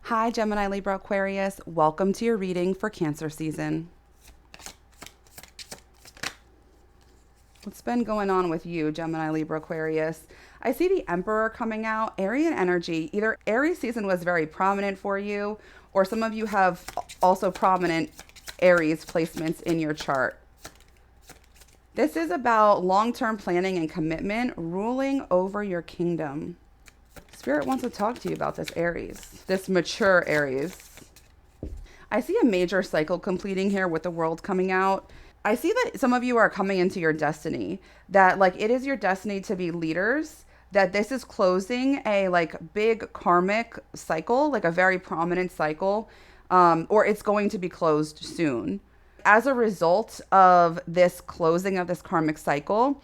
Hi, Gemini, Libra, Aquarius. Welcome to your reading for Cancer season. What's been going on with you, Gemini, Libra, Aquarius? I see the Emperor coming out, Arian energy. Either Aries season was very prominent for you, or some of you have also prominent Aries placements in your chart. This is about long-term planning and commitment, ruling over your kingdom. Spirit wants to talk to you about this Aries, this mature Aries. I see a major cycle completing here with the world coming out. I see that some of you are coming into your destiny, that like it is your destiny to be leaders, that this is closing a like big karmic cycle, like a very prominent cycle, or it's going to be closed soon. As a result of this closing of this karmic cycle,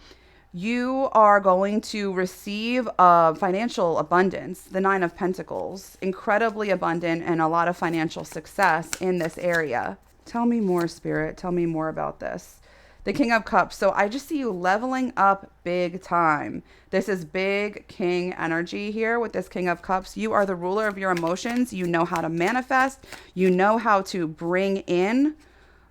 you are going to receive financial abundance, the Nine of Pentacles, incredibly abundant and a lot of financial success in this area. Tell me more, Spirit. Tell me more about this. The King of Cups. So I just see you leveling up big time. This is big king energy here with this King of Cups. You are the ruler of your emotions. You know how to manifest. You know how to bring in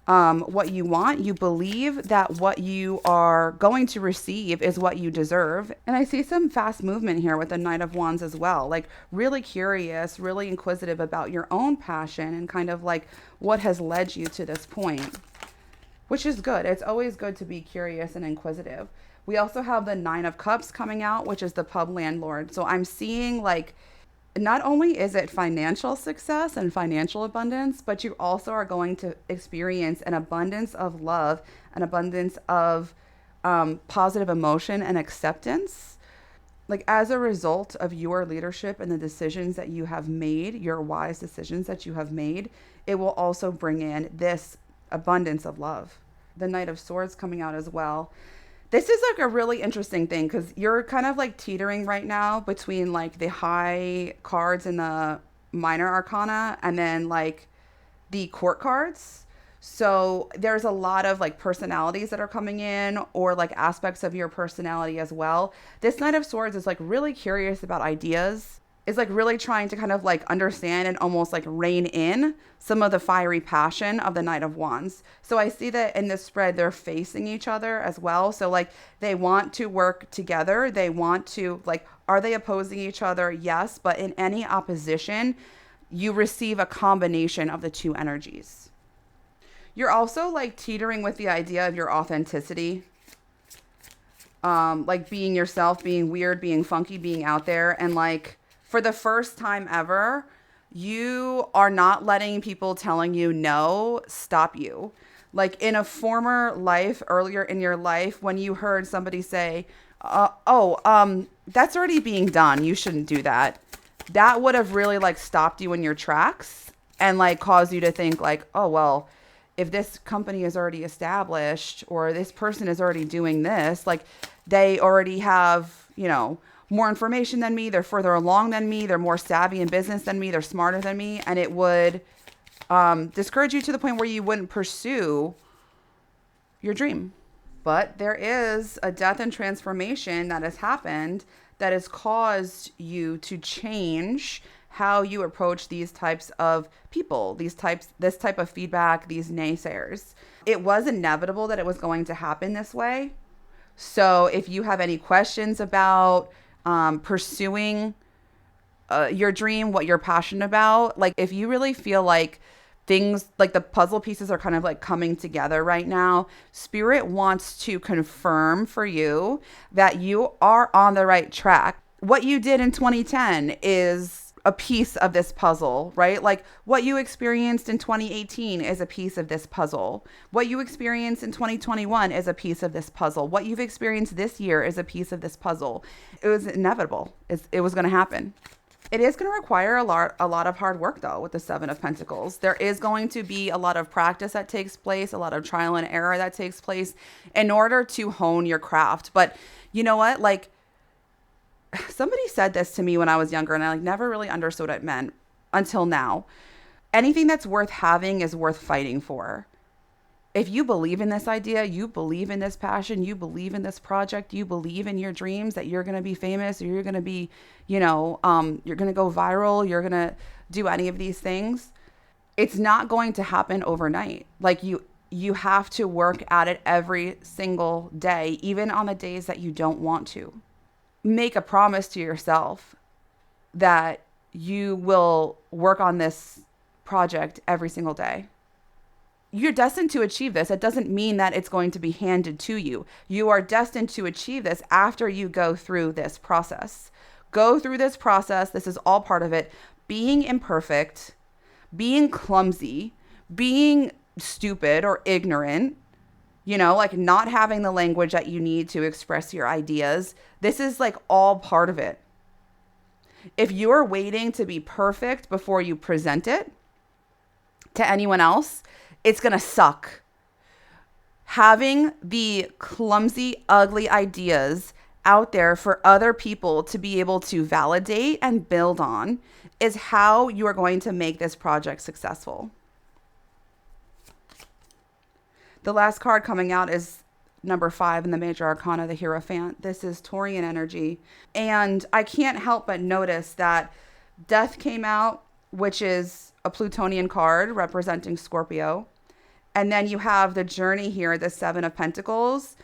what you want. You believe that what you are going to receive is what you deserve. And I see some fast movement here with the Knight of Wands as well, like really curious, really inquisitive about your own passion and kind of like what has led you to this point, which is good. It's always good to be curious and inquisitive. We also have the Nine of Cups coming out, which is the pub landlord. So I'm seeing like not only is it financial success and financial abundance, but you also are going to experience an abundance of love, an abundance of positive emotion and acceptance. Like as a result of your leadership and the decisions that you have made, your wise decisions that you have made, it will also bring in this abundance of love. The Knight of Swords coming out as well. This is like a really interesting thing because you're kind of like teetering right now between like the high cards and the minor arcana and then like the court cards. So there's a lot of like personalities that are coming in or like aspects of your personality as well. This Knight of Swords is like really curious about ideas, is like really trying to kind of like understand and almost like rein in some of the fiery passion of the Knight of Wands. So I see that in this spread, they're facing each other as well. So like they want to work together. They want to like, are they opposing each other? Yes. But in any opposition, you receive a combination of the two energies. You're also like teetering with the idea of your authenticity. Like being yourself, being weird, being funky, being out there. And like, for the first time ever, you are not letting people telling you no stop you. Like in a former life, earlier in your life, when you heard somebody say, that's already being done, you shouldn't do that. That would have really like stopped you in your tracks and like caused you to think like, oh, well, if this company is already established or this person is already doing this, like they already have, you know, more information than me, they're further along than me, they're more savvy in business than me, they're smarter than me, and it would discourage you to the point where you wouldn't pursue your dream. But there is a death and transformation that has happened that has caused you to change how you approach these types of people, this type of feedback, these naysayers. It was inevitable that it was going to happen this way. So if you have any questions about pursuing your dream, what you're passionate about, like if you really feel like things like the puzzle pieces are kind of like coming together right now, Spirit wants to confirm for you that you are on the right track. What you did in 2010 is a piece of this puzzle, right? Like what you experienced in 2018 is a piece of this puzzle. What you experienced in 2021 is a piece of this puzzle. What you've experienced this year is a piece of this puzzle. It was inevitable. It was going to happen. It is going to require a lot of hard work though with the Seven of Pentacles. There is going to be a lot of practice that takes place, a lot of trial and error that takes place in order to hone your craft. But you know what? Like, somebody said this to me when I was younger and I like never really understood what it meant until now. Anything that's worth having is worth fighting for. If you believe in this idea, you believe in this passion, you believe in this project, you believe in your dreams that you're going to be famous or you're going to be, you're going to go viral, you're going to do any of these things, it's not going to happen overnight. Like you have to work at it every single day, even on the days that you don't want to. Make a promise to yourself that you will work on this project every single day. You're destined to achieve this. It doesn't mean that it's going to be handed to you. You are destined to achieve this after you go through this process. Go through this process. This is all part of it. Being imperfect, being clumsy, being stupid or ignorant, like not having the language that you need to express your ideas. This is like all part of it. If you're waiting to be perfect before you present it to anyone else, it's going to suck. Having the clumsy, ugly ideas out there for other people to be able to validate and build on is how you are going to make this project successful. The last card coming out is number 5 in the major arcana, the Hierophant. This is Taurian energy. And I can't help but notice that Death came out, which is a Plutonian card representing Scorpio. And then you have the Journey here, the 7 of Pentacles,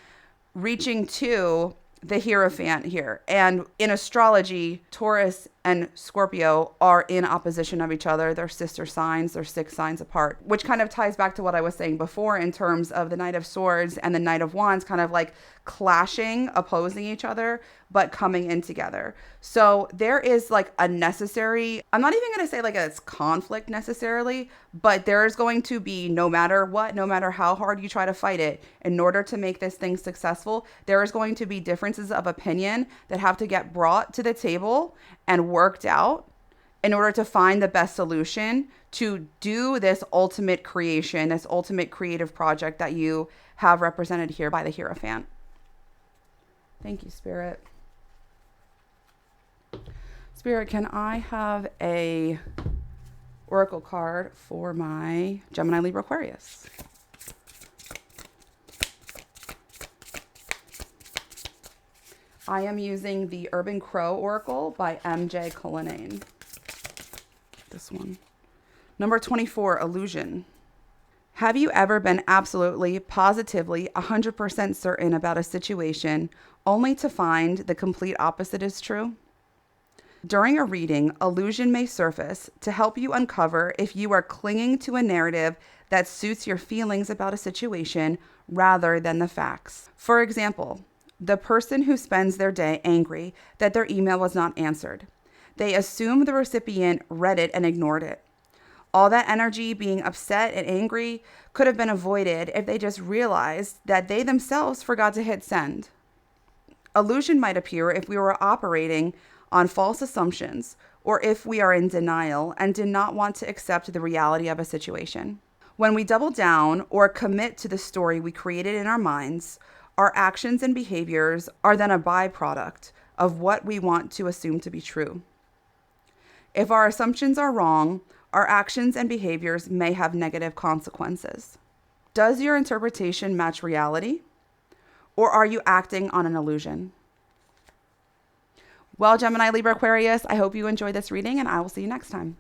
reaching to the Hierophant here. And in astrology, Taurus and Scorpio are in opposition of each other. They're sister signs. They're 6 signs apart, which kind of ties back to what I was saying before in terms of the Knight of Swords and the Knight of Wands kind of like clashing, opposing each other, but coming in together. So there is like a necessary, I'm not even going to say like it's conflict necessarily, but there is going to be, no matter what, no matter how hard you try to fight it, in order to make this thing successful, there is going to be differences of opinion that have to get brought to the table and worked out in order to find the best solution to do this ultimate creation, this ultimate creative project that you have represented here by the Hierophant. Thank you, Spirit. Spirit, can I have a oracle card for my Gemini, Libra, Aquarius? I am using the Urban Crow Oracle by M.J. Cullinane. This one. Number 24, Illusion. Have you ever been absolutely, positively, 100% certain about a situation only to find the complete opposite is true? During a reading, illusion may surface to help you uncover if you are clinging to a narrative that suits your feelings about a situation rather than the facts. For example, the person who spends their day angry that their email was not answered. They assume the recipient read it and ignored it. All that energy being upset and angry could have been avoided if they just realized that they themselves forgot to hit send. Illusion might appear if we were operating on false assumptions or if we are in denial and did not want to accept the reality of a situation. When we double down or commit to the story we created in our minds, our actions and behaviors are then a byproduct of what we want to assume to be true. If our assumptions are wrong, our actions and behaviors may have negative consequences. Does your interpretation match reality? Or are you acting on an illusion? Well, Gemini, Libra, Aquarius, I hope you enjoyed this reading and I will see you next time.